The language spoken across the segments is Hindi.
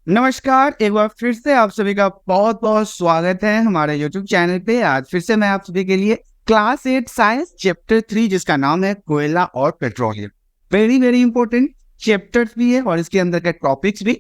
नमस्कार, एक बार फिर से आप सभी का बहुत बहुत स्वागत है हमारे YouTube चैनल पे। आज फिर से मैं आप सभी के लिए क्लास 8 साइंस चैप्टर 3 जिसका नाम है कोयला और petroleum. Very very important chapters भी है और इसके अंदर के टॉपिक्स भी।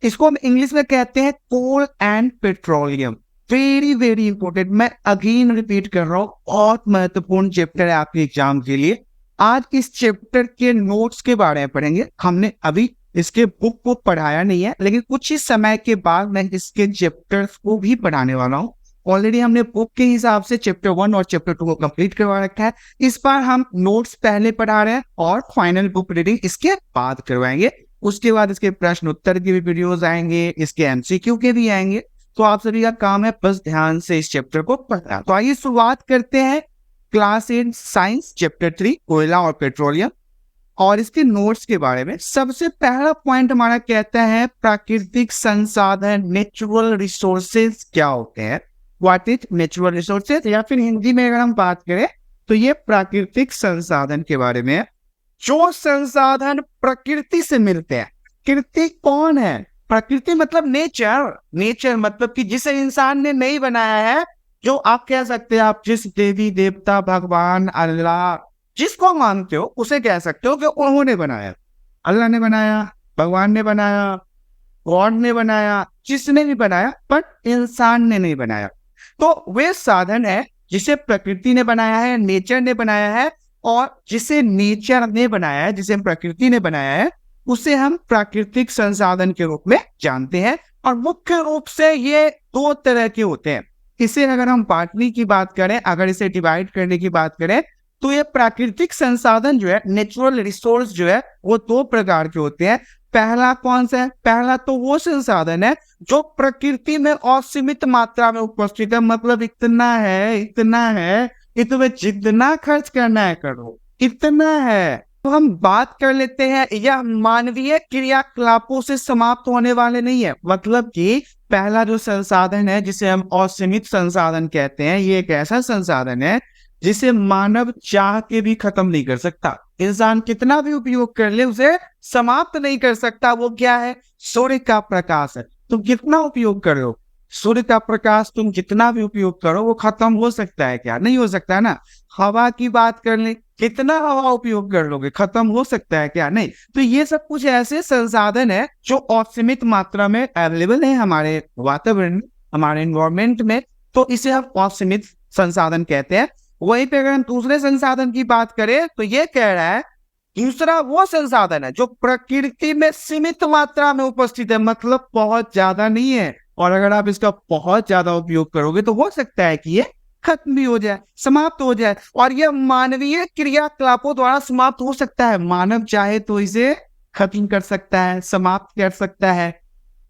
इसको हम इंग्लिश में कहते हैं coal and petroleum. Very very important, मैं अगेन रिपीट कर रहा हूँ, बहुत महत्वपूर्ण चैप्टर है आपके एग्जाम के लिए। आज इस चैप्टर के नोट्स के बारे में पढ़ेंगे। हमने अभी इसके बुक को पढ़ाया नहीं है, लेकिन कुछ ही समय के बाद मैं इसके चैप्टर्स को भी पढ़ाने वाला हूँ। ऑलरेडी हमने बुक के हिसाब से चैप्टर 1 और चैप्टर 2 को कंप्लीट करवा रखा है। इस बार हम नोट्स पहले पढ़ा रहे हैं और फाइनल बुक रीडिंग इसके बाद करवाएंगे। उसके बाद इसके प्रश्न उत्तर के भी वीडियोस आएंगे, इसके एमसीक्यू के भी आएंगे। तो आप सभी का काम है बस ध्यान से इस चैप्टर को पढ़ना। तो आइए शुरुआत करते हैं क्लास 8 साइंस चैप्टर 3 कोयला और पेट्रोलियम और इसके नोट्स के बारे में। सबसे पहला पॉइंट हमारा कहता है प्राकृतिक संसाधन, नेचुरल रिसोर्सेज क्या होते हैं। व्हाट इज नेचुरल रिसोर्सेज, या फिर हिंदी में अगर हम बात करें तो ये प्राकृतिक संसाधन के बारे में है। जो संसाधन प्रकृति से मिलते हैं। प्रकृति कौन है? प्रकृति मतलब नेचर। नेचर मतलब कि जिसे इंसान ने नहीं बनाया है, जो आप कह सकते हैं, आप जिस देवी देवता, भगवान, अल्लाह, जिसको मानते हो उसे कह सकते हो कि उन्होंने बनाया। अल्लाह ने बनाया, भगवान ने बनाया, गॉड ने बनाया, जिसने भी बनाया, बट इंसान ने नहीं बनाया। तो वे साधन है जिसे प्रकृति ने बनाया है, नेचर ने बनाया है, और जिसे नेचर ने बनाया है, जिसे प्रकृति ने बनाया है, उसे हम प्राकृतिक संसाधन के रूप में जानते हैं। और मुख्य रूप से ये दो तरह के होते हैं। इसे अगर हम बांटने की बात करें, अगर इसे डिवाइड करने की बात करें, तो ये प्राकृतिक संसाधन जो है, नेचुरल रिसोर्स जो है, वो दो प्रकार के होते हैं। पहला कौन सा है? पहला तो वो संसाधन है जो प्रकृति में असीमित मात्रा में उपस्थित है। मतलब इतना है कि तुम्हें जितना खर्च करना है करो, इतना है। तो हम बात कर लेते हैं, यह मानवीय क्रियाकलापों से समाप्त होने वाले नहीं है। मतलब कि पहला जो संसाधन है जिसे हम असीमित संसाधन कहते हैं, ये एक ऐसा संसाधन है जिसे मानव चाह के भी खत्म नहीं कर सकता। इंसान कितना भी उपयोग कर ले उसे समाप्त नहीं कर सकता। वो क्या है? सूर्य का प्रकाश है। तुम कितना उपयोग कर रहे हो, सूर्य का प्रकाश तुम जितना भी उपयोग करो वो खत्म हो सकता है क्या? नहीं हो सकता है ना। हवा की बात कर ले, कितना हवा उपयोग कर लोगे, खत्म हो सकता है क्या? नहीं। तो ये सब कुछ ऐसे संसाधन है जो असीमित मात्रा में अवेलेबल है हमारे वातावरण में, हमारे एनवायरमेंट में। तो इसे हम असीमित संसाधन कहते हैं। वहीं पे अगर हम दूसरे संसाधन की बात करें तो ये कह रहा है दूसरा वो संसाधन है जो प्रकृति में सीमित मात्रा में उपस्थित है। मतलब बहुत ज्यादा नहीं है, और अगर आप इसका बहुत ज्यादा उपयोग करोगे तो हो सकता है कि ये खत्म भी हो जाए, समाप्त हो जाए। और यह मानवीय क्रियाकलापों द्वारा समाप्त हो सकता है। मानव चाहे तो इसे खत्म कर सकता है, समाप्त कर सकता है।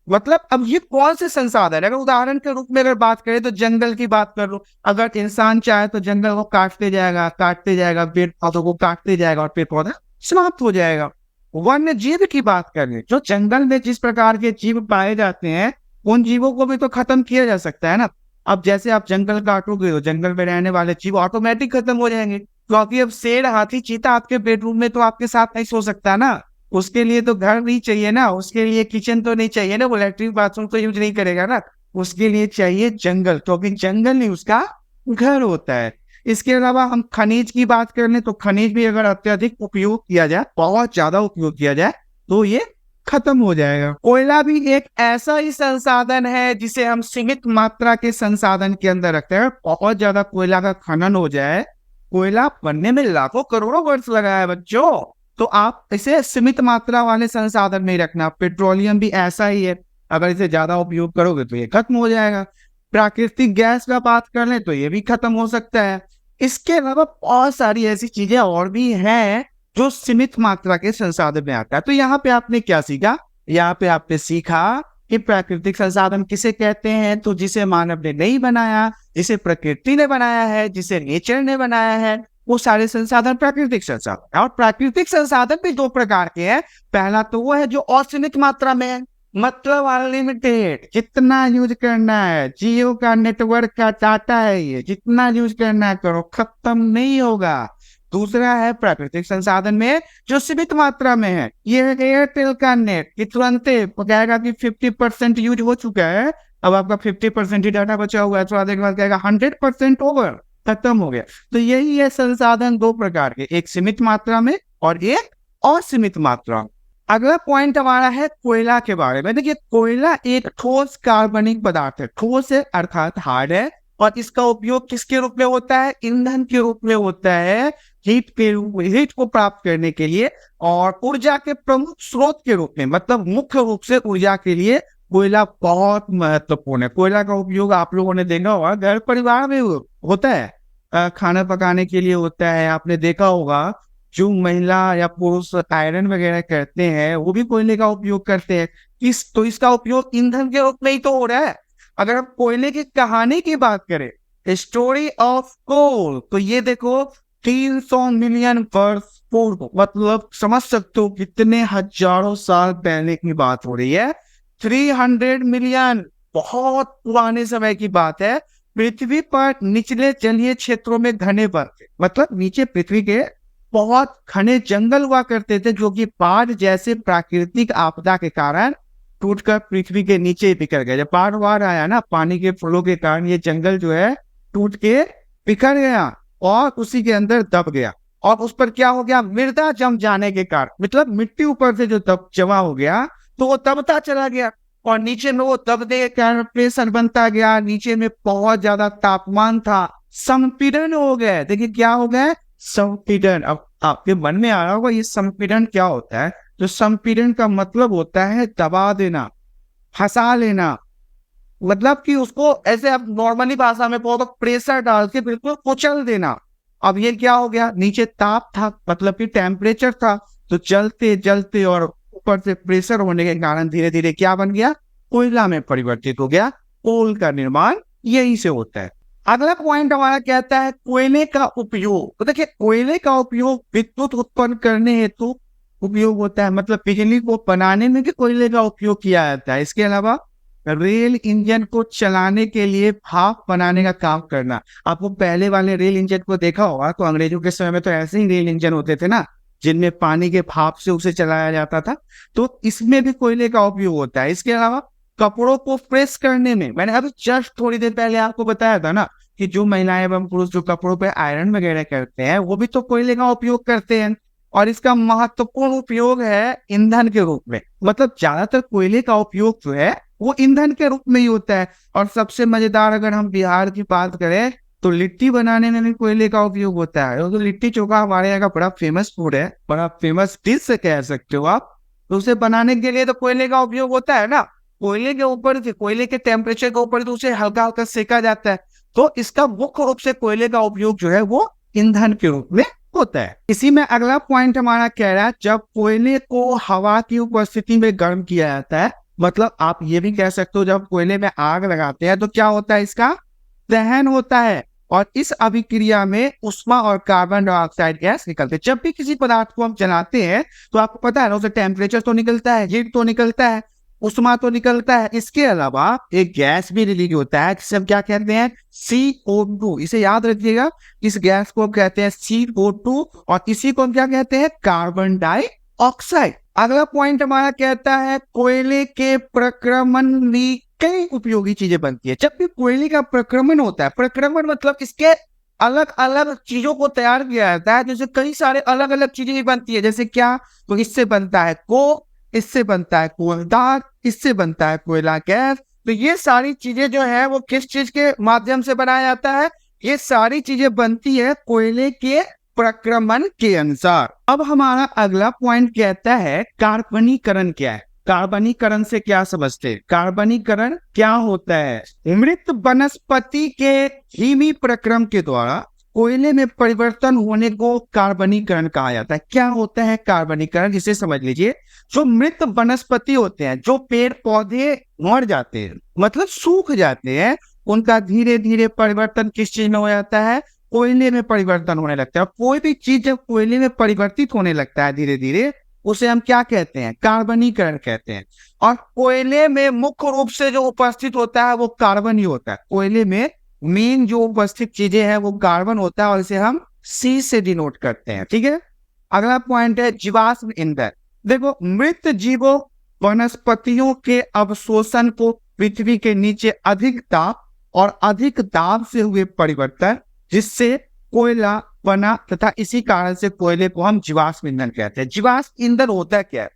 मतलब अब ये कौन से संसाधन है? अगर उदाहरण के रूप में अगर बात करें तो जंगल की बात कर लो। अगर इंसान चाहे तो जंगल को काटते जाएगा, पेड़ पौधों को काटते जाएगा, और पेड़ पौधा समाप्त हो जाएगा। वन्य जीव की बात करें, जो जंगल में जिस प्रकार के जीव पाए जाते हैं, उन जीवों को भी तो खत्म किया जा सकता है ना। अब जैसे आप जंगल काटोगे तो जंगल में रहने वाले जीव ऑटोमेटिक खत्म हो जाएंगे, क्योंकि अब शेर, हाथी, चीता आपके बेडरूम में तो आपके साथ नहीं सो सकता ना। उसके लिए तो घर नहीं चाहिए ना, उसके लिए किचन तो नहीं चाहिए ना, वो लैट्रिन बाथरूम तो यूज नहीं करेगा ना। उसके लिए चाहिए जंगल, क्योंकि जंगल नहीं उसका घर होता है। इसके अलावा हम खनिज की बात कर लें तो खनिज भी अगर अत्यधिक उपयोग किया जाए, बहुत ज्यादा उपयोग किया जाए, तो ये खत्म हो जाएगा। कोयला भी एक ऐसा ही संसाधन है जिसे हम सीमित मात्रा के संसाधन के अंदर रखते हैं। बहुत ज्यादा कोयला का खनन हो जाए, कोयला बनने में लाखों करोड़ों वर्ष लगा है बच्चों, तो आप इसे सीमित मात्रा वाले संसाधन में रखना। पेट्रोलियम भी ऐसा ही है, अगर इसे ज्यादा उपयोग करोगे तो ये खत्म हो जाएगा। प्राकृतिक गैस का बात कर लें तो ये भी खत्म हो सकता है। इसके अलावा बहुत सारी ऐसी चीजें और भी हैं जो सीमित मात्रा के संसाधन में आता है। तो यहाँ पे आपने क्या सीखा? यहाँ पे आपने सीखा कि प्राकृतिक संसाधन किसे कहते हैं, तो जिसे मानव ने नहीं बनाया, जिसे प्रकृति ने बनाया है, जिसे नेचर ने बनाया है, वो सारे संसाधन प्राकृतिक संसाधन है। और प्राकृतिक संसाधन भी दो प्रकार के हैं। पहला तो वो है जो असीमित मात्रा में है, मतलब अनलिमिटेड, जितना यूज करना है। जियो का नेटवर्क का डाटा है, ये जितना यूज करना है करो, खत्म नहीं होगा। दूसरा है प्राकृतिक संसाधन में जो सीमित मात्रा में है। ये है एयरटेल का नेट कि तुरंत कहेगा कि 50% यूज हो चुका है, अब आपका 50% ही डाटा बचा हुआ है, थोड़ा देर बाद कहेगा 100% ओवर, खत्म हो गया। तो यही है संसाधन दो प्रकार के, एक सीमित मात्रा में और एक असीमित मात्रा। अगला पॉइंट हमारा है कोयला के बारे में। देखिए कोयला एक ठोस कार्बनिक पदार्थ है, ठोस है अर्थात हार्ड है, और इसका उपयोग किसके रूप में होता है? ईंधन के रूप में होता है, हीट के रूप में, हीट को प्राप्त करने के लिए, और ऊर्जा के प्रमुख स्रोत के रूप में, मतलब मुख्य रूप से ऊर्जा के लिए कोयला बहुत महत्वपूर्ण है। कोयला का उपयोग आप लोगों ने देखा होगा घर परिवार में होता है, खाना पकाने के लिए होता है। आपने देखा होगा जो महिला या पुरुष आयरन वगैरह करते हैं वो भी कोयले का उपयोग करते हैं। तो इसका उपयोग ईंधन के रूप में ही तो हो रहा है। अगर हम कोयले की कहानी की बात करें, स्टोरी ऑफ कोल, तो ये देखो 300 मिलियन वर्ष पूर्व, मतलब समझ सकते हो कितने हजारों साल पहले की बात हो रही है। 300 मिलियन, बहुत पुराने समय की बात है। पृथ्वी पर निचले जलीय क्षेत्रों में घने बर्फ, मतलब नीचे पृथ्वी के बहुत घने जंगल हुआ करते थे, जो कि बाढ़ जैसे प्राकृतिक आपदा के कारण टूटकर पृथ्वी के नीचे बिखर गए। जब बाढ़ आया ना, पानी के फ्लो के कारण ये जंगल जो है टूट के बिखर गया और उसी के अंदर दब गया। और उस पर क्या हो गया? मृदा जम जाने के कारण, मतलब मिट्टी ऊपर से जो दब जमा हो गया तो वो दबता चला गया, और नीचे में वो दबने के कारण प्रेशर बनता गया, नीचे में बहुत ज्यादा तापमान था, संपीड़न हो गया। देखिए क्या हो गया? संपीड़न। अब आपके मन में आ रहा होगा ये संपीड़न क्या होता है? तो संपीड़न का मतलब होता है दबा देना, फंसा लेना, मतलब कि उसको ऐसे आप नॉर्मली भाषा में कहो तो प्रेशर डाल के बिल्कुल कुचल देना। अब ये क्या हो गया? नीचे ताप था, मतलब कि टेम्परेचर था, तो जलते जलते और ऊपर से प्रेशर होने के कारण धीरे धीरे क्या बन गया? कोयला में परिवर्तित हो गया। कोल का निर्माण यही से होता है। अगला पॉइंट हमारा कहता है कोयले का उपयोग। तो देखिए कोयले का उपयोग विद्युत उत्पन्न करने हेतु उपयोग होता है, मतलब बिजली को बनाने में भी कोयले का उपयोग किया जाता है। इसके अलावा रेल इंजन को चलाने के लिए भाप बनाने का काम करना। आपको पहले वाले रेल इंजन को देखा होगा तो अंग्रेजों के समय में तो ऐसे ही रेल इंजन होते थे ना, जिनमें पानी के भाप से उसे चलाया जाता था, तो इसमें भी कोयले का उपयोग होता है। इसके अलावा कपड़ों को प्रेस करने में, मैंने अभी जस्ट थोड़ी देर पहले आपको बताया था ना कि जो महिलाएं एवं पुरुष जो कपड़ों पे आयरन वगैरह करते हैं वो भी तो कोयले का उपयोग करते हैं, और इसका महत्वपूर्ण उपयोग है ईंधन के रूप में। मतलब ज्यादातर कोयले का उपयोग जो है वो ईंधन के रूप में ही होता है। और सबसे मजेदार अगर हम बिहार की बात करें तो लिट्टी बनाने में भी कोयले का उपयोग होता है। तो लिट्टी चोखा हमारे यहाँ का बड़ा फेमस फूड है, बड़ा फेमस डिश से कह सकते हो आप। तो उसे बनाने के लिए तो कोयले का उपयोग होता है ना। कोयले के ऊपर, कोयले के टेम्परेचर के ऊपर तो उसे हल्का हल्का सेका जाता है। तो इसका मुख्य रूप से कोयले का उपयोग जो है वो ईंधन के रूप में होता है। इसी में अगला पॉइंट हमारा कह रहा है जब कोयले को हवा की उपस्थिति में गर्म किया जाता है, मतलब आप ये भी कह सकते हो जब कोयले में आग लगाते हैं तो क्या होता है? इसका दहन होता है, और इस अभिक्रिया में उष्मा और कार्बन डाइऑक्साइड गैस निकलते हैं। जब भी किसी पदार्थ को हम जलाते हैं तो आपको पता है ना, उसे टेम्परेचर तो निकलता है, हीट तो निकलता है, उष्मा तो निकलता है। इसके अलावा एक गैस भी रिलीज होता है जिसे हम क्या कहते हैं? CO2। इसे याद रखिएगा, इस गैस को कहते हैं CO2, और इसी को हम क्या कहते हैं? Carbon dioxide. अगला पॉइंट हमारा कहता है कोयले के प्रक्रमण में कई उपयोगी चीजें बनती है। जब भी कोयले का प्रक्रमण होता है, प्रक्रमण मतलब इसके अलग अलग चीजों को तैयार किया जाता है, जैसे कई सारे अलग अलग चीजें भी बनती है। जैसे क्या? तो इससे बनता है कोक, इससे बनता है कोयलदार, इससे बनता है कोयला गैस। तो ये सारी चीजें जो है वो किस चीज के माध्यम से बनाया जाता है? ये सारी चीजें बनती है कोयले के प्रक्रमण के अनुसार। अब हमारा अगला पॉइंट कहता है कार्बनीकरण क्या है? कार्बनीकरण से क्या समझते हैं? कार्बनीकरण क्या होता है? मृत वनस्पति के धीमी प्रक्रम के द्वारा कोयले में परिवर्तन होने को कार्बनीकरण कहा जाता है। क्या होता है कार्बनीकरण? इसे समझ लीजिए। जो मृत वनस्पति होते हैं, जो पेड़ पौधे मर जाते हैं, मतलब सूख जाते हैं, उनका धीरे धीरे परिवर्तन किस चीज में हो जाता है? कोयले में परिवर्तन होने लगता है। कोई भी चीज जब कोयले में परिवर्तित होने लगता है धीरे धीरे, उसे हम क्या कहते हैं? कार्बनीकरण कहते हैं। और कोयले में मुख्य रूप से जो उपस्थित होता है वो कार्बन ही होता है। कोयले में मेन जो उपस्थित चीजें हैं वो कार्बन होता है, और इसे हम सी से डिनोट करते हैं। ठीक है, अगला पॉइंट है जीवाश्म ईंधन। देखो, मृत जीवों वनस्पतियों के अवशोषण को पृथ्वी के नीचे अधिक ताप और अधिक दाब से हुए परिवर्तन जिससे कोयला बना, तथा इसी कारण से कोयले को हम जीवाश्म ईंधन कहते हैं। जीवाश्म ईंधन होता क्या है?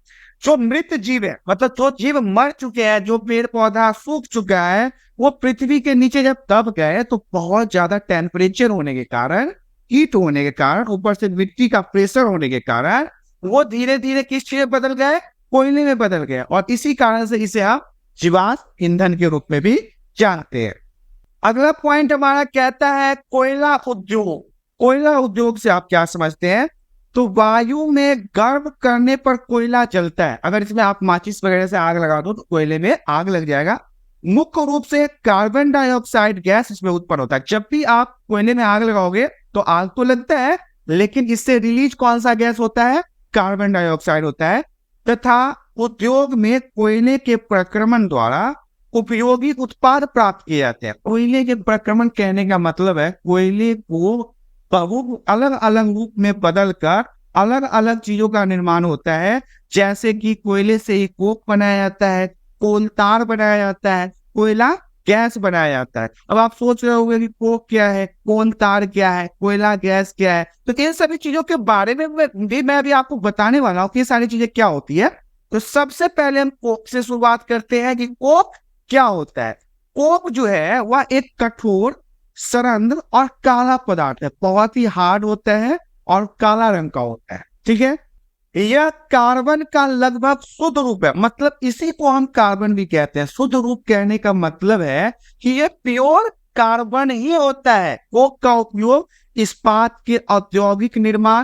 जो मृत जीव है, मतलब जो जीव मर चुके हैं, जो पेड़ पौधा सूख चुका है, वो पृथ्वी के नीचे जब दब गए तो बहुत ज्यादा टेम्परेचर होने के कारण, हीट होने के कारण, ऊपर से मिट्टी का प्रेशर होने के कारण वो धीरे धीरे किस चीज में बदल गए? कोयले में बदल गए। और इसी कारण से इसे आप जीवाश्म ईंधन के रूप में भी जानते हैं। अगला पॉइंट हमारा कहता है कोयला उद्योग। कोयला उद्योग से आप क्या समझते हैं? तो वायु में गर्म करने पर कोयला जलता है। अगर इसमें आप माचिस वगैरह से आग लगा दो तो कोयले में आग लग जाएगा। मुख्य रूप से कार्बन डाइऑक्साइड गैस इसमें उत्पन्न होता है। जब भी आप कोयले में आग लगाओगे तो आग तो लगता है, लेकिन इससे रिलीज कौन सा गैस होता है? कार्बन डाइऑक्साइड होता है। तथा उद्योग में कोयले के प्रक्रमण द्वारा उपयोगी उत्पाद प्राप्त किए जाते हैं। कोयले के प्रक्रमण कहने का मतलब है कोयले को अलग अलग रूप में बदलकर अलग अलग चीजों का निर्माण होता है। जैसे कि कोयले से ही कोक बनाया जाता है, कोल तार बनाया जाता है, कोयला गैस बनाया जाता है। अब आप सोच रहे होंगे कि कोक क्या है, कोल तार क्या है, कोयला गैस क्या है। तो इन सभी चीजों के बारे में मैं अभी आपको बताने वाला हूँ कि ये सारी चीजें क्या होती है। तो सबसे पहले हम कोक से शुरुआत करते हैं कि कोक क्या होता है। कोक जो है वह एक कठोर, सरंध्र और काला पदार्थ है। बहुत ही हार्ड होता है और काला रंग का होता है। ठीक है, यह कार्बन का लगभग शुद्ध रूप है। मतलब इसी को हम कार्बन भी कहते हैं। शुद्ध रूप कहने का मतलब है कि यह प्योर कार्बन ही होता है। कोक का उपयोग इस्पात के औद्योगिक निर्माण,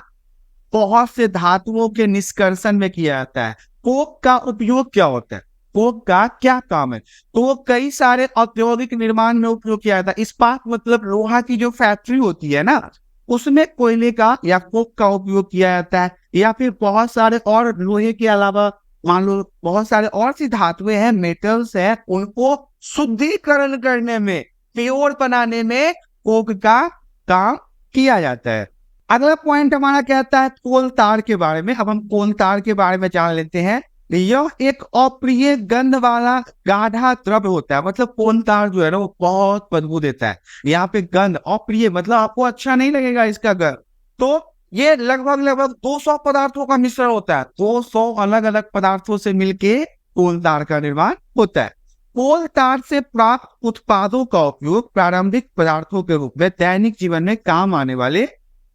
बहुत से धातुओं के निष्कर्षण में किया जाता है। कोक का उपयोग क्या होता है? कोक का क्या काम है? तो कई सारे औद्योगिक निर्माण में उपयोग किया जाता है। इस्पात मतलब लोहा की जो फैक्ट्री होती है ना, उसमें कोयले का या कोक का उपयोग किया जाता है। या फिर बहुत सारे और लोहे के अलावा मान लो बहुत सारे और सी धातुएं हैं, मेटल्स हैं, उनको शुद्धिकरण करने में, प्योर बनाने में कोक का काम किया जाता है। अगला पॉइंट हमारा कहता है कोल तार के बारे में। अब हम कोल तार के बारे में जान लेते हैं। यह एक अप्रिय गंध वाला गाढ़ा द्रव्य होता है। मतलब कोल तार जो है ना वो बहुत बदबू देता है। यहाँ पे गंध अप्रिय मतलब आपको अच्छा नहीं लगेगा इसका गंध। तो ये लगभग 200 पदार्थों का मिश्रण होता है। 200 अलग अलग पदार्थों से मिलके कोल तार का निर्माण होता है। कोल तार से प्राप्त उत्पादों का उपयोग प्रारंभिक पदार्थों के रूप में दैनिक जीवन में काम आने वाले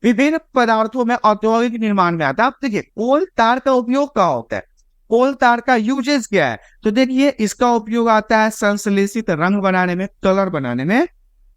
विभिन्न पदार्थों में औद्योगिक निर्माण में आता है। अब देखिए कोल तार का उपयोग क्या होता है, कोल तार का यूजेस क्या है। तो देखिए इसका उपयोग आता है संश्लेषित रंग बनाने में, कलर बनाने में,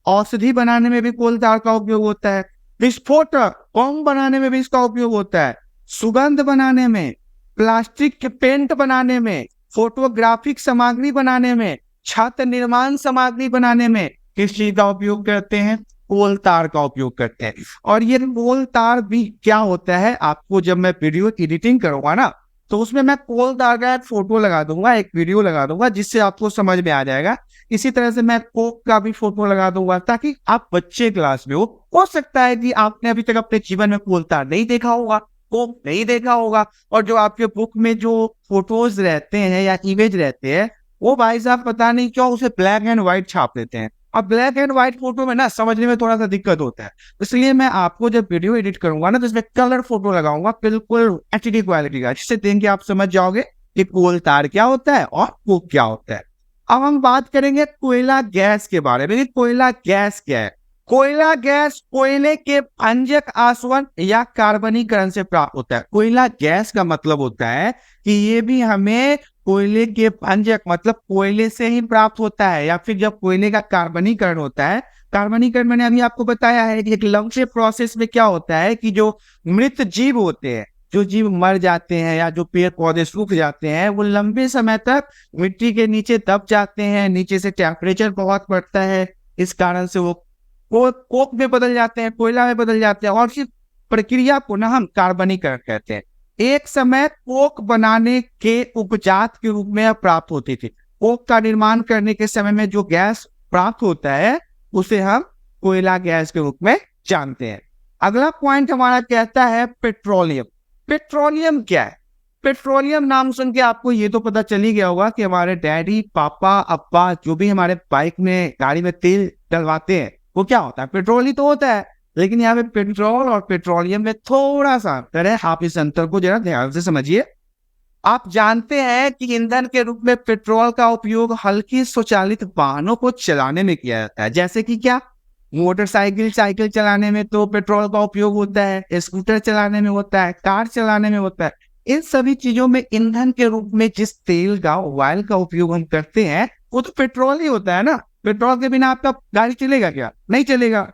औषधि बनाने में भी कोल तार का उपयोग होता है, विस्फोटक बम बनाने में भी इसका उपयोग होता है, सुगंध बनाने में, प्लास्टिक के पेंट बनाने में, फोटोग्राफिक सामग्री बनाने में, छत निर्माण सामग्री बनाने में किस चीज का उपयोग करते हैं? कोल तार का उपयोग करते हैं। और ये कोल तार भी क्या होता है, आपको जब मैं वीडियो एडिटिंग करूंगा ना तो उसमें मैं कोल तार का एक फोटो लगा दूंगा, एक वीडियो लगा दूंगा, जिससे आपको समझ में आ जाएगा। इसी तरह से मैं कोक का भी फोटो लगा दूंगा ताकि आप बच्चे क्लास में हो सकता है कि आपने अभी तक अपने जीवन में कोल तार नहीं देखा होगा, कोक नहीं देखा होगा, और जो आपके बुक में जो फोटोज रहते हैं या इमेज रहते हैं वो भाई साहब पता नहीं क्यों उसे ब्लैक एंड व्हाइट छाप देते हैं। अब ब्लैक एंड व्हाइट फोटो में ना समझने में थोड़ा सा दिक्कत होता है। इसलिए मैं आपको जब वीडियो एडिट करूंगा ना तो इसमें कलर फोटो लगाऊंगा, बिल्कुल एचडी क्वालिटी का, जिससे देख के आप समझ जाओगे कि कोल तार क्या होता है और कोक क्या होता है। अब हम बात करेंगे कोयला गैस के बारे में। कोयला गैस क्या है? कोयला गैस कोयले के भंजक आसवन या कार्बनीकरण से प्राप्त होता है। कोयला गैस का मतलब होता है कि ये भी हमें कोयले के भंजक मतलब कोयले से ही प्राप्त होता है, या फिर जब कोयले का कार्बनीकरण होता है। कार्बनीकरण मैंने अभी आपको बताया है कि एक लंबे प्रोसेस में क्या होता है कि जो मृत जीव होते हैं, जो जीव मर जाते हैं या जो पेड़ पौधे सूख जाते हैं, वो लंबे समय तक मिट्टी के नीचे दब जाते हैं। नीचे से टेम्परेचर बहुत बढ़ता है, इस कारण से वो कोक में बदल जाते हैं, कोयला में बदल जाते हैं, और इस प्रक्रिया को ना हम कार्बनीकरण कहते हैं। एक समय कोक बनाने के उपजात के रूप में प्राप्त होती थी। कोक का निर्माण करने के समय में जो गैस प्राप्त होता है उसे हम कोयला गैस के रूप में जानते हैं। अगला पॉइंट हमारा कहता है पेट्रोलियम। पेट्रोलियम क्या है? पेट्रोलियम नाम सुन के आपको ये तो पता चल ही गया होगा कि हमारे डैडी, पापा, अब्बा जो भी हमारे बाइक में, गाड़ी में तेल डलवाते हैं वो क्या होता है? पेट्रोल ही तो होता है। लेकिन यहाँ पे पेट्रोल और पेट्रोलियम में थोड़ा सा अंतर है, आप इस अंतर को जरा ध्यान से समझिए। आप जानते हैं कि ईंधन के रूप में पेट्रोल का उपयोग हल्की स्वचालित वाहनों को चलाने में किया जाता है, जैसे कि क्या? मोटरसाइकिल, साइकिल चलाने में तो पेट्रोल का उपयोग होता है, स्कूटर चलाने में होता है, कार चलाने में होता है। इन सभी चीजों में ईंधन के रूप में जिस तेल का, ऑयल का उपयोग हम करते हैं वो तो पेट्रोल ही होता है ना। पेट्रोल के बिना आपका गाड़ी चलेगा क्या? नहीं चलेगा।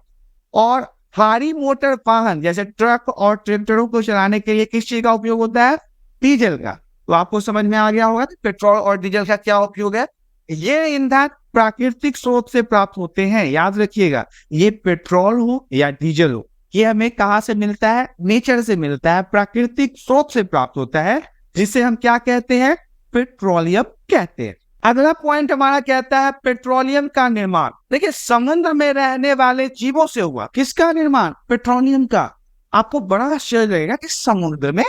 और भारी मोटर वाहन जैसे ट्रक और ट्रैक्टरों को चलाने के लिए किस चीज का उपयोग होता है? डीजल का। तो आपको समझ में आ गया होगा कि पेट्रोल और डीजल का क्या उपयोग है। ये ईंधन प्राकृतिक स्रोत से प्राप्त होते हैं, याद रखिएगा। ये पेट्रोल हो या डीजल हो, ये हमें कहाँ से मिलता है? नेचर से मिलता है, प्राकृतिक स्रोत से प्राप्त होता है, जिसे हम क्या कहते हैं? पेट्रोलियम कहते हैं। अगला पॉइंट हमारा कहता है पेट्रोलियम का निर्माण। देखिए, समुद्र में रहने वाले जीवों से हुआ। किसका निर्माण? पेट्रोलियम का। आपको बड़ा आश्चर्य लगेगा कि समुद्र में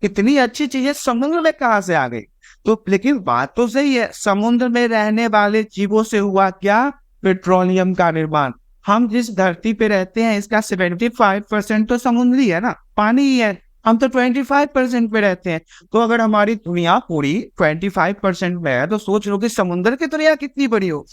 इतनी अच्छी चीजें समुद्र में कहां से आ गई। तो लेकिन बात तो सही है, समुद्र में रहने वाले जीवों से हुआ क्या? पेट्रोलियम का निर्माण। हम जिस धरती पे रहते हैं इसका 75% तो समुद्री है ना, पानी ही है। हम तो 25% पे रहते हैं। तो अगर हमारी दुनिया पूरी 25% में है तो सोच लो कि समुद्र की दुनिया कितनी बड़ी हो।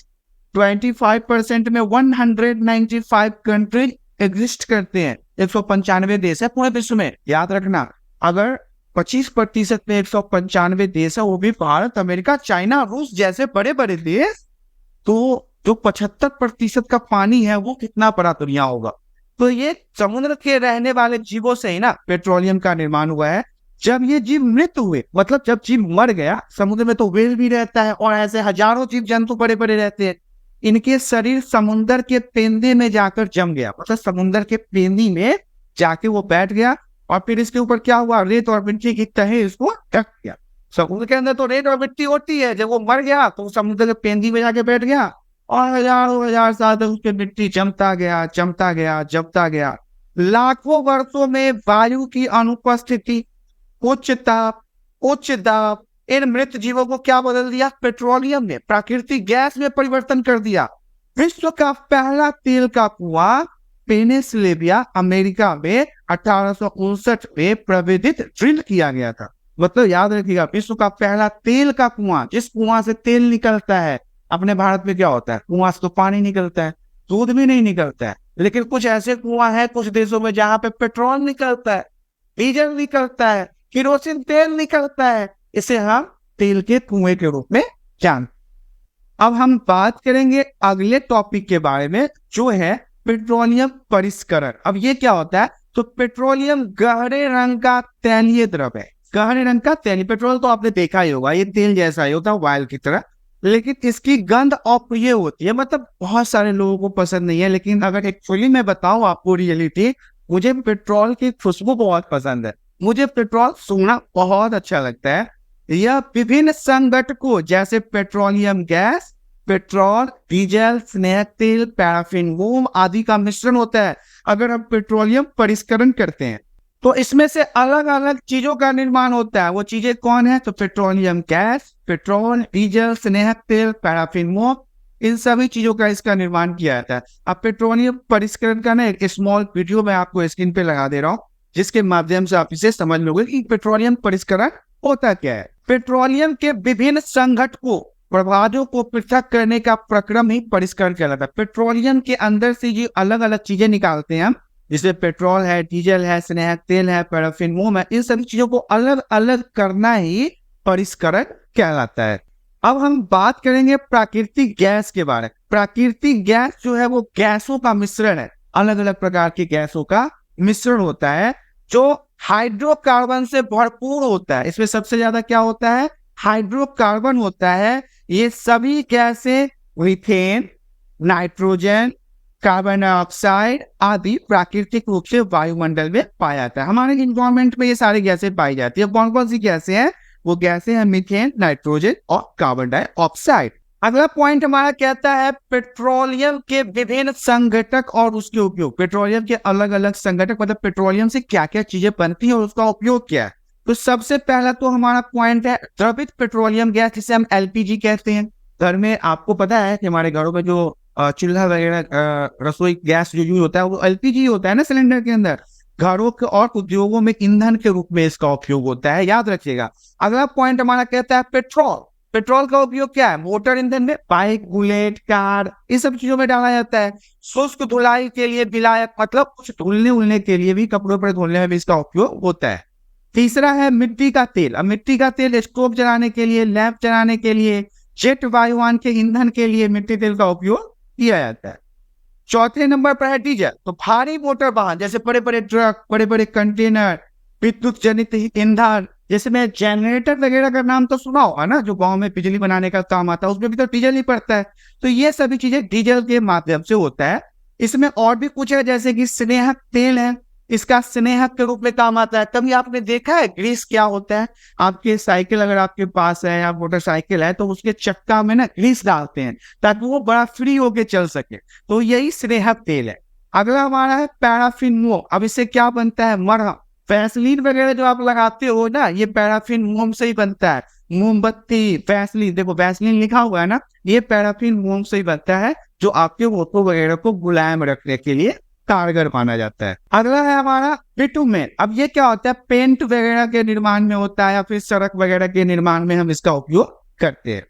25% में 195 कंट्री एग्जिस्ट करते हैं, 195 देश है पूरे विश्व में। याद रखना, अगर 25% में 195 देश है, वो भी भारत, अमेरिका, चाइना, रूस जैसे बड़े बड़े देश, तो जो 75% का पानी है वो कितना बड़ा दुनिया होगा। तो ये समुद्र के रहने वाले जीवों से ही ना पेट्रोलियम का निर्माण हुआ है। जब ये जीव मृत हुए, मतलब जब जीव मर गया, समुद्र में तो व्हेल भी रहता है और ऐसे हजारों जीव जंतु बड़े बड़े रहते हैं, इनके शरीर समुद्र के पेंदे में जाकर जम गया। मतलब समुद्र के पेंदी में जाके वो बैठ गया और फिर इसके ऊपर क्या हुआ? रेत और मिट्टी की तह इसको ढक गया। समुद्र के अंदर तो रेत और मिट्टी होती है। जब वो मर गया तो समुद्र के पेंदी में जाके बैठ गया और हजारों हजार साल तक उसके मिट्टी जमता गया, जमता गया, जमता गया। लाखों वर्षों में वायु की अनुपस्थिति, उच्च ताप, उच्च दाब, इन मृत जीवों को क्या बदल दिया? पेट्रोलियम ने, प्राकृतिक गैस में परिवर्तन कर दिया। विश्व का पहला तेल का कुआं पेनिसिलिया अमेरिका में 1859 में प्रविधित ड्रिल किया गया था। मतलब याद रखिएगा, विश्व का पहला तेल का कुआं, जिस कुआं से तेल निकलता है। अपने भारत में क्या होता है? कुआं से तो पानी निकलता है, दूध भी नहीं निकलता है। लेकिन कुछ ऐसे कुआं हैं कुछ देशों में जहां पे पेट्रोल निकलता है, डीजल निकलता है, केरोसिन तेल निकलता है। इसे हम तेल के कुएं के रूप में जानते। अब हम बात करेंगे अगले टॉपिक के बारे में, जो है पेट्रोलियम परिष्करण। अब ये क्या होता है? तो पेट्रोलियम गहरे रंग का तैलीय द्रव है। गहरे रंग का तैलीय, पेट्रोल तो आपने देखा ही होगा, ये तेल जैसा ही होता है, ऑयल की तरह। लेकिन इसकी गंध अप्रिय होती है, मतलब बहुत सारे लोगों को पसंद नहीं है। लेकिन अगर एक्चुअली मैं बताऊं आपको रियलिटी, मुझे पेट्रोल की खुशबू बहुत पसंद है। मुझे पेट्रोल सूंघना बहुत अच्छा लगता है। यह विभिन्न संघटकों जैसे पेट्रोलियम गैस, पेट्रोल, डीजल, स्नेहक तेल, पैराफिन, मोम आदि का मिश्रण होता है। अगर हम पेट्रोलियम परिष्करण करते हैं तो इसमें से अलग अलग चीजों का निर्माण होता है। वो चीजें कौन है? तो पेट्रोलियम गैस, पेट्रोल, डीजल, स्नेहक तेल, पैराफिन, मोम, इन सभी चीजों का इसका निर्माण किया जाता है। अब पेट्रोलियम परिष्करण का ना एक स्मॉल वीडियो मैं आपको स्क्रीन पे लगा दे रहा हूँ, जिसके माध्यम से आप इसे समझ लोगे कि पेट्रोलियम परिष्करण होता क्या है। पेट्रोलियम के विभिन्न संघटकों, प्रभावों को पृथक करने का प्रक्रम ही परिष्करण कहलाता है। पेट्रोलियम के अंदर से ये अलग अलग चीजें निकालते हैं हम, जिसमें पेट्रोल है, डीजल है, स्नेहक तेल है, पैराफिन, मोम है। इन सभी चीजों को अलग अलग करना ही परिष्करण कहलाता है। अब हम बात करेंगे प्राकृतिक गैस के बारे में। प्राकृतिक गैस जो है वो गैसों का मिश्रण है, अलग अलग प्रकार की गैसों का मिश्रण होता है, जो हाइड्रोकार्बन से भरपूर होता है। इसमें सबसे ज्यादा क्या होता है? हाइड्रोकार्बन होता है। ये सभी गैसें मीथेन, नाइट्रोजन, कार्बन डाइऑक्साइड आदि प्राकृतिक रूप से वायुमंडल में पाया जाता है। हमारे इन्वायरमेंट में ये सारी गैसें पाई जाती है। कौन कौन सी गैसें हैं? वो गैसें हैं मीथेन, नाइट्रोजन और कार्बन डाइऑक्साइड। अगला पॉइंट हमारा कहता है पेट्रोलियम के विभिन्न संघटक और उसके उपयोग। पेट्रोलियम के अलग अलग संघटक, मतलब पेट्रोलियम से क्या क्या चीजें बनती है और उसका उपयोग क्या है। तो सबसे पहला तो हमारा पॉइंट है द्रवित पेट्रोलियम गैस, जिसे हम एलपीजी कहते हैं। घर में आपको पता है कि हमारे घरों में जो चूल्हा वगैरह रसोई गैस जो यूज होता है वो एलपीजी होता है ना सिलेंडर के अंदर। घरों के और उद्योगों में ईंधन के रूप में इसका उपयोग होता है, याद रखिएगा। अगला पॉइंट हमारा कहता है पेट्रोल। पेट्रोल का उपयोग क्या है? मोटर ईंधन में, बाइक, बुलेट, कार, इस सब चीजों में डाला जाता है। शुष्क धुलाई के लिए, विलायक मतलब कुछ धुलने उलने के लिए भी, कपड़ों पर धुलने में भी इसका उपयोग होता है। तीसरा है मिट्टी का तेल। अब मिट्टी का तेल स्टोव जलाने के लिए, लैंप जलाने के लिए, जेट वायुयान के ईंधन के लिए मिट्टी तेल का उपयोग किया जाता है। चौथे नंबर पर है डीजल। तो भारी मोटर वाहन जैसे बड़े बड़े ट्रक, बड़े बड़े कंटेनर, विद्युत जनित ईंधन, जैसे मैं जनरेटर वगैरह का नाम तो सुना होगा ना, जो गांव में बिजली बनाने का काम आता है, उसमें भी तो डीजल ही पड़ता है। तो ये सभी चीजें डीजल के माध्यम से होता है। इसमें और भी कुछ है, जैसे कि स्नेहक तेल है, इसका स्नेहक के रूप में काम आता है। कभी आपने देखा है ग्रीस क्या होता है? आपके साइकिल अगर आपके पास है या मोटरसाइकिल है तो उसके चक्का में ना ग्रीस डालते हैं ताकि वो बड़ा फ्री होके चल सके। तो यही स्नेहक तेल है। अगला हमारा है पैराफिन मोम। अब इससे क्या बनता है? मरहम, वैसलीन वगैरह जो आप लगाते हो ना, ये पैराफिन मोम से ही बनता है। मोमबत्ती, वैसलीन, देखो वैसलीन लिखा हुआ है ना, ये पैराफिन मोम से ही बनता है, जो आपके होठों वगैरह को मुलायम रखने के लिए कारगर माना जाता है। अगला है हमारा बिटुमेन। अब ये क्या होता है? पेंट वगैरह के निर्माण में होता है या फिर सड़क वगैरह के निर्माण में हम इसका उपयोग करते हैं।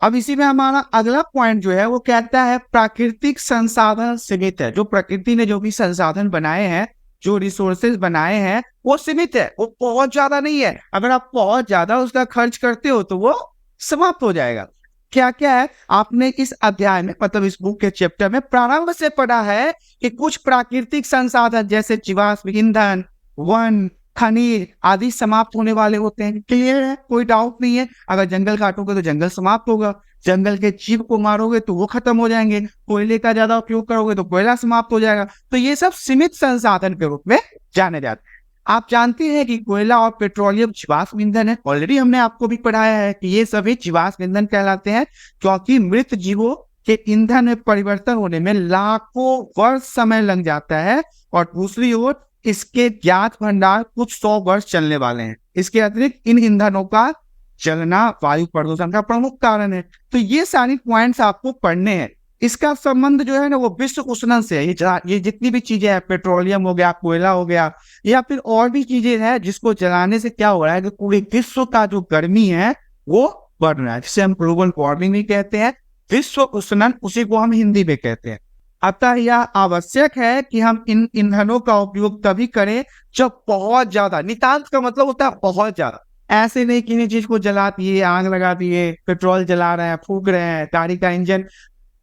अब इसी में हमारा अगला पॉइंट जो है वो कहता है प्राकृतिक संसाधन सीमित है। जो प्रकृति ने जो भी संसाधन बनाए हैं, जो रिसोर्सेज बनाए हैं, वो सीमित है, वो बहुत ज्यादा नहीं है। अगर आप बहुत ज्यादा उसका खर्च करते हो तो वो समाप्त हो जाएगा। क्या क्या है? आपने इस अध्याय में, मतलब इस बुक के चैप्टर में प्रारंभ से पढ़ा है कि कुछ प्राकृतिक संसाधन जैसे जीवाश्म ईंधन, वन, खनिज आदि समाप्त होने वाले होते हैं। क्लियर है? कोई डाउट नहीं है। अगर जंगल काटोगे तो जंगल समाप्त होगा, जंगल के जीव को मारोगे तो वो खत्म हो जाएंगे, कोयले का ज्यादा उपयोग करोगे तो कोयला समाप्त हो जाएगा। तो ये सब सीमित संसाधन के रूप में जाने जाते हैं। आप जानते हैं कि कोयला और पेट्रोलियम जीवाश्म ईंधन है। ऑलरेडी हमने आपको भी पढ़ाया है कि ये सभी जीवाश्म ईंधन कहलाते हैं, क्योंकि मृत जीवों के ईंधन में परिवर्तन होने में लाखों वर्ष समय लग जाता है, और दूसरी ओर इसके ज्ञात भंडार कुछ 100 वर्ष चलने वाले हैं। इसके अतिरिक्त इन ईंधनों का जलना वायु प्रदूषण का प्रमुख कारण है। तो ये सारी पॉइंट्स आपको पढ़ने हैं। इसका संबंध जो है ना वो विश्व उष्णन से है। ये जितनी भी चीजें हैं, पेट्रोलियम हो गया, कोयला हो गया, या फिर और भी चीजें हैं जिसको जलाने से क्या हो रहा है कि पूरे विश्व का जो गर्मी है वो बढ़ रहा है, जिसे हम ग्लोबल वार्मिंग भी कहते हैं, विश्व उष्णन उसी को हम हिंदी में कहते हैं। अतः यह आवश्यक है कि हम इन ईंधनों का उपयोग तभी करें जब बहुत ज्यादा, नितांत का मतलब होता है बहुत ज्यादा, ऐसे नहीं किसी चीज को जला दिए, आग लगा दिए, पेट्रोल जला रहे हैं, फूक रहे हैं, गाड़ी का इंजन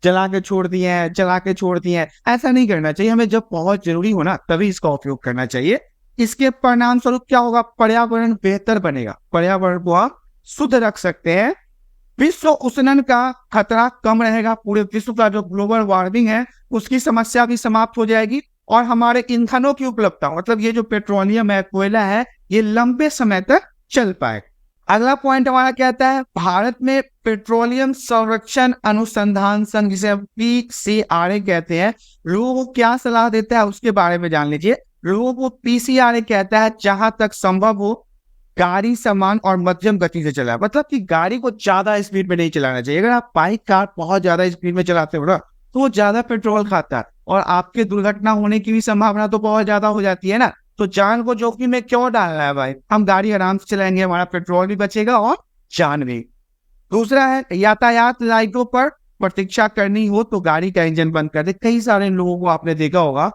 जला के छोड़ दिए हैं, चला के छोड़ दिए हैं, ऐसा नहीं करना चाहिए। हमें जब बहुत जरूरी हो ना तभी इसका उपयोग करना चाहिए। इसके परिणाम स्वरूप क्या होगा? पर्यावरण बेहतर बनेगा, पर्यावरण को हम शुद्ध रख सकते हैं, विश्व उष्णन का खतरा कम रहेगा, पूरे विश्व का जो ग्लोबल वार्मिंग है उसकी समस्या भी समाप्त हो जाएगी, और हमारे ईंधनों की उपलब्धता, मतलब ये जो पेट्रोलियम है, कोयला है, ये लंबे समय तक चल पाए। अगला पॉइंट हमारा कहता है भारत में पेट्रोलियम संरक्षण अनुसंधान संघ, जिसे हम PCRA कहते हैं, लोगों को क्या सलाह देता है उसके बारे में जान लीजिए। लोगों को PCRA कहता है जहां तक संभव हो गाड़ी समान और मध्यम गति से चलाए, मतलब कि गाड़ी को ज्यादा स्पीड में नहीं चलाना चाहिए। अगर आप बाइक कार बहुत ज्यादा स्पीड में चलाते हो ना तो वो ज्यादा पेट्रोल खाता है, और आपके दुर्घटना होने की भी संभावना तो बहुत ज्यादा हो जाती है ना। तो जान को जोखिम में क्यों डालना है भाई? हम गाड़ी आराम से चलाएंगे, हमारा पेट्रोल भी बचेगा और जान भी। दूसरा है यातायात लाइटों पर प्रतीक्षा करनी हो तो गाड़ी का इंजन बंद कर दे। कई सारे लोगों को आपने देखा होगा,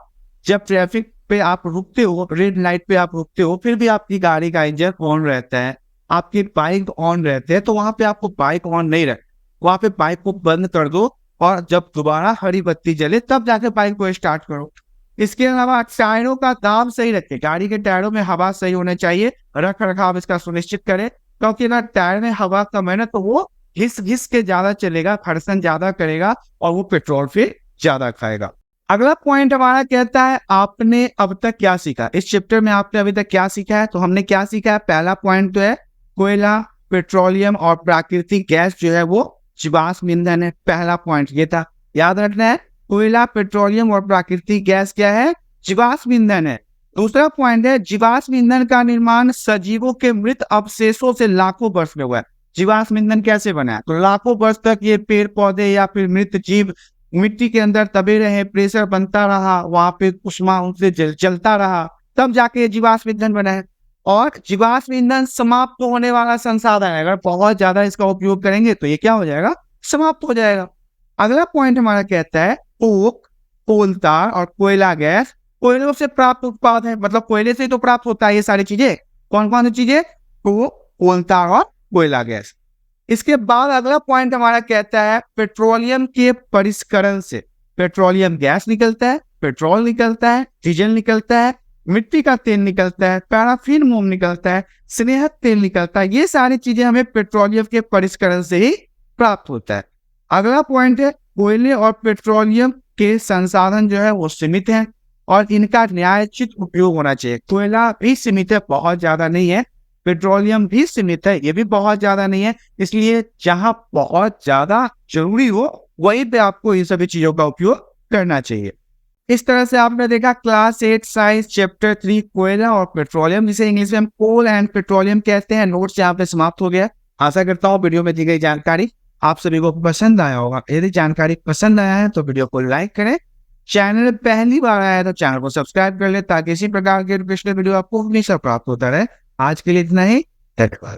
जब ट्रैफिक पे आप रुकते हो, रेड लाइट पे आप रुकते हो, फिर भी आपकी गाड़ी का इंजन ऑन रहता है, आपकी बाइक ऑन रहते हैं, तो वहां पे आपको बाइक ऑन नहीं रहे, वहां पे बाइक को बंद कर दो, और जब दोबारा हरी बत्ती जले तब जाके बाइक को स्टार्ट करो। इसके अलावा टायरों का दाम सही रखें, गाड़ी के टायरों में हवा सही होना चाहिए, रख रखाव इसका सुनिश्चित करें, क्योंकि ना टायर में हवा कम है ना तो वो घिस घिस के ज्यादा चलेगा, घर्षण ज्यादा करेगा, और वो पेट्रोल फिर ज्यादा खाएगा। अगला पॉइंट हमारा कहता है आपने अब तक क्या सीखा। इस चैप्टर में आपने अभी तक क्या सीखा है? तो हमने क्या सीखा है? पहला पॉइंट तो है कोयला, पेट्रोलियम और प्राकृतिक गैस जो है वो जीवाश्म ईंधन है। पहला पॉइंट ये था, याद रखना है, कोयला, पेट्रोलियम और प्राकृतिक गैस क्या है? जीवाश्म ईंधन है। दूसरा पॉइंट है, जीवाश्म ईंधन का निर्माण सजीवों के मृत अवशेषों से लाखों वर्ष में हुआ है। जीवाश्म ईंधन कैसे बना है? तो लाखों वर्ष तक ये पेड़ पौधे या फिर मृत जीव मिट्टी के अंदर दबे रहे, प्रेशर बनता रहा, वहां पे उष्मा उनसे जलता रहा, तब जाके जीवाश्म ईंधन बना है। और जीवाश्म ईंधन समाप्त होने वाला संसाधन है, अगर बहुत ज्यादा इसका उपयोग करेंगे तो ये क्या हो जाएगा? समाप्त हो जाएगा। अगला पॉइंट हमारा कहता है, कोक, कोल tar और कोयला गैस कोयलों से प्राप्त उत्पाद है, मतलब कोयले से तो प्राप्त होता है ये सारी चीजें। कौन कौन सी चीजें? कोक, कोल tar और कोयला गैस। इसके बाद अगला पॉइंट हमारा कहता है, पेट्रोलियम के परिष्करण से पेट्रोलियम गैस निकलता है, पेट्रोल निकलता है, डीजल निकलता है, मिट्टी का तेल निकलता है, पैराफिन मोम निकलता है, स्नेहक तेल निकलता है। ये सारी चीजें हमें पेट्रोलियम के परिष्करण से ही प्राप्त होता है। अगला पॉइंट है, कोयले और पेट्रोलियम के संसाधन जो है वो सीमित है और इनका न्यायोचित उपयोग होना चाहिए। कोयला भी सीमित है, बहुत ज्यादा नहीं है। पेट्रोलियम भी सीमित है, ये भी बहुत ज्यादा नहीं है। इसलिए जहां बहुत ज्यादा जरूरी हो वहीं पे आपको इन सभी चीजों का उपयोग करना चाहिए। इस तरह से आपने देखा क्लास 8 साइंस चैप्टर 3 कोयला और पेट्रोलियम, जिसे इंग्लिश में हम कोल एंड पेट्रोलियम कहते हैं, नोट्स यहाँ पे समाप्त हो गया। आशा करता हूँ वीडियो में दी गई जानकारी आप सभी को पसंद आया होगा। यदि जानकारी पसंद आया है तो वीडियो को लाइक करें, चैनल पहली बार आया है तो चैनल को सब्सक्राइब कर ले ताकि इसी प्रकार के एजुकेशनल वीडियो आपको हमेशा प्राप्त होता रहे। आज के लिए इतना ही, धन्यवाद।